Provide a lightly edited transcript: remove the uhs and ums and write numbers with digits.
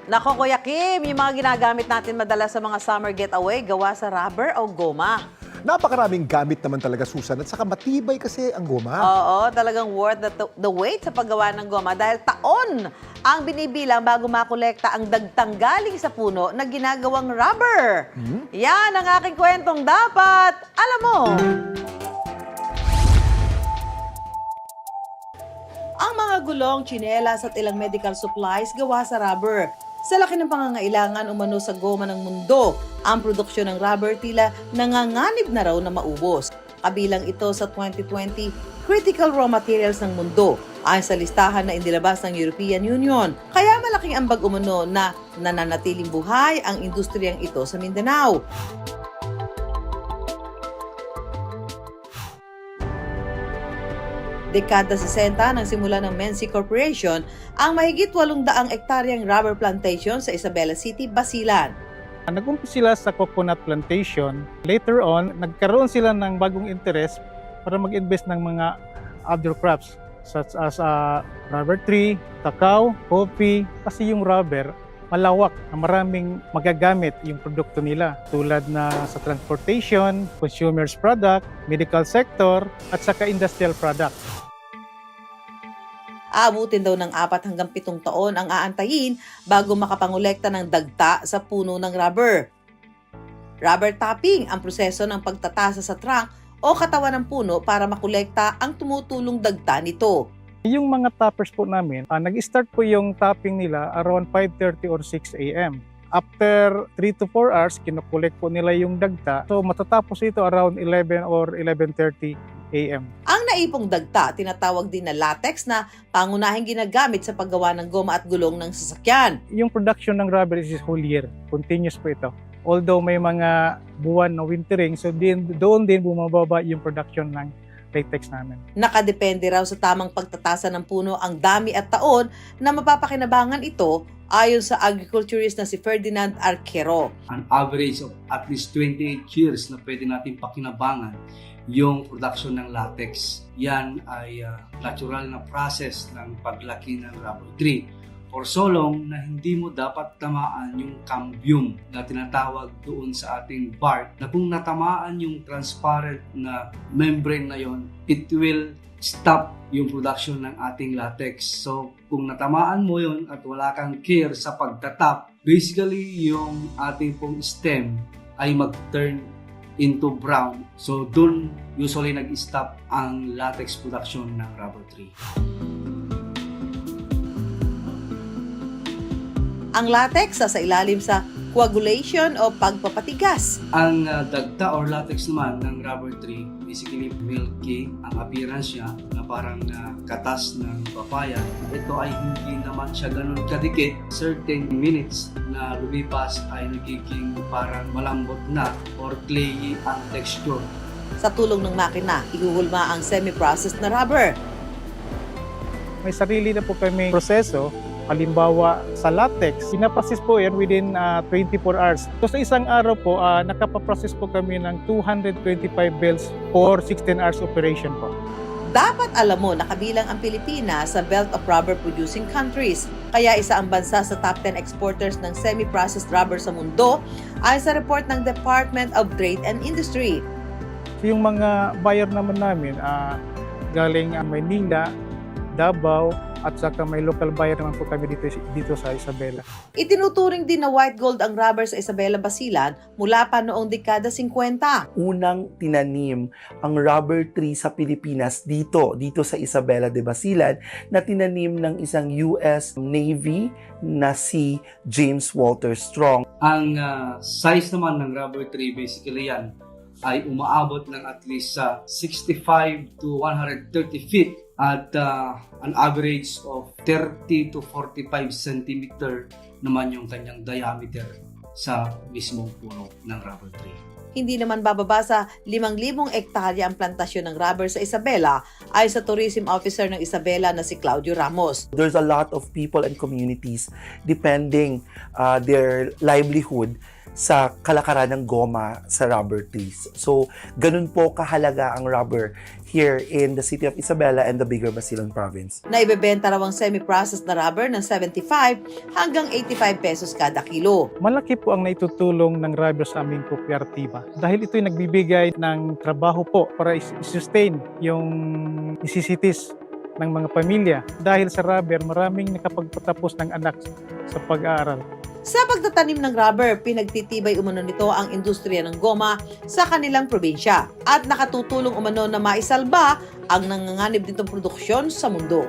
Nako, Kuya Kim, yung mga ginagamit natin madalas sa mga summer getaway, gawa sa rubber o goma. Napakaraming gamit naman talaga, Susan, at saka matibay kasi ang goma. Oo, talagang worth the wait sa paggawa ng goma dahil taon ang binibilang bago makolekta ang dagtang galing sa puno na ginagawang rubber. Yan ang aking kwentong dapat alam mo. Ang mga gulong, tsinelas at ilang medical supplies gawa sa rubber. Sa laki ng pangangailangan umano sa goma ng mundo, ang produksyon ng rubber tila nanganganib na raw na maubos. Kabilang ito sa 2020 Critical Raw Materials ng mundo ayon sa listahan na inilabas ng European Union. Kaya malaking ambag umano na nananatiling buhay ang industriyang ito sa Mindanao. Dekada 60 nang simula ng Menzi Corporation ang mahigit 800 ektaryang rubber plantation sa Isabela City, Basilan. Nag-umpisa sila sa coconut plantation. Later on, nagkaroon sila ng bagong interest para mag-invest ng mga other crops such as rubber tree, cacao, coffee. Kasi yung rubber, malawak na maraming magagamit yung produkto nila tulad na sa transportation, consumers product, medical sector, at saka industrial product. Aabutin daw ng 4 hanggang 7 taon ang aantayin bago makapangolekta ng dagta sa puno ng rubber. Rubber tapping ang proseso ng pagtatasa sa trunk o katawan ng puno para makolekta ang tumutulong dagta nito. Yung mga toppers po namin, nag-start po yung topping nila around 5:30 or 6 a.m. After 3 to 4 hours, kinokolekt po nila yung dagta. So matatapos ito around 11 or 11:30 a.m. Ang naipong dagta, tinatawag din na latex na pangunahing ginagamit sa paggawa ng goma at gulong ng sasakyan. Yung production ng rubber is whole year. Continuous po ito. Although may mga buwan na wintering, so doon din bumababa yung production ng latex namin. Nakadepende raw sa tamang pagtatasa ng puno ang dami at taon na mapapakinabangan ito ayon sa agriculturist na si Ferdinand Arquero. An average of at least 28 years na pwede natin pakinabangan yung production ng latex. Yan ay natural na process ng paglaki ng rubber tree. For so long na hindi mo dapat tamaan yung cambium na tinatawag doon sa ating bark, na kung natamaan yung transparent na membrane na yon, it will stop yung production ng ating latex. So kung natamaan mo yon at wala kang care sa pagtatap, basically yung ating pong stem ay mag-turn into brown. So doon usually nag-stop ang latex production ng rubber tree. Ang latex sa ilalim sa coagulation o pagpapatigas. Ang dagta or latex naman ng rubber tree, basically milky ang appearance niya na parang katas ng papaya. Ito ay hindi naman siya ganun kadikit. Certain minutes na lumipas ay nagiging parang malambot na or clayey ang texture. Sa tulong ng makina, ihuhulma ang semi-processed na rubber. May sarili na po kami proseso. Halimbawa sa latex, pinaprocess po yan within 24 hours. So sa isang araw po, nakapaprocess po kami ng 225 bales for 16 hours operation po. Dapat alam mo na kabilang ang Pilipinas sa Belt of Rubber Producing Countries. Kaya isa ang bansa sa top 10 exporters ng semi-processed rubber sa mundo ayon sa report ng Department of Trade and Industry. Yung mga buyer naman namin, galing Maynila, Davao, at saka may local buyer naman po kami dito sa Isabela. Itinuturing din na white gold ang rubber sa Isabela, Basilan mula pa noong dekada 50. Unang tinanim ang rubber tree sa Pilipinas dito sa Isabela de Basilan na tinanim ng isang US Navy na si James Walter Strong. Ang size naman ng rubber tree, basically yan, ay umaabot ng at least 65 to 130 feet at an average of 30 to 45 centimeter naman yung kanyang diameter sa mismong puno ng rubber tree. Hindi naman bababa sa 5,000 ektarya ang plantasyon ng rubber sa Isabela ay sa tourism officer ng Isabela na si Claudio Ramos. There's a lot of people and communities depending their livelihood sa kalakaran ng goma sa rubber trees. So, ganun po kahalaga ang rubber here in the city of Isabela and the Bigger Basilan province. Naibebenta raw ang semi-processed na rubber ng 75 hanggang 85 pesos kada kilo. Malaki po ang naitutulong ng rubber sa aming kooperatiba dahil ito'y nagbibigay ng trabaho po para i-sustain yung necessities ng mga pamilya. Dahil sa rubber, maraming nakapagpatapos ng anak sa pag-aaral. Sa pagtatanim ng rubber, pinagtitibay umano nito ang industriya ng goma sa kanilang probinsya at nakatutulong umano na maisalba ang nanganganib nitong produksyon sa mundo.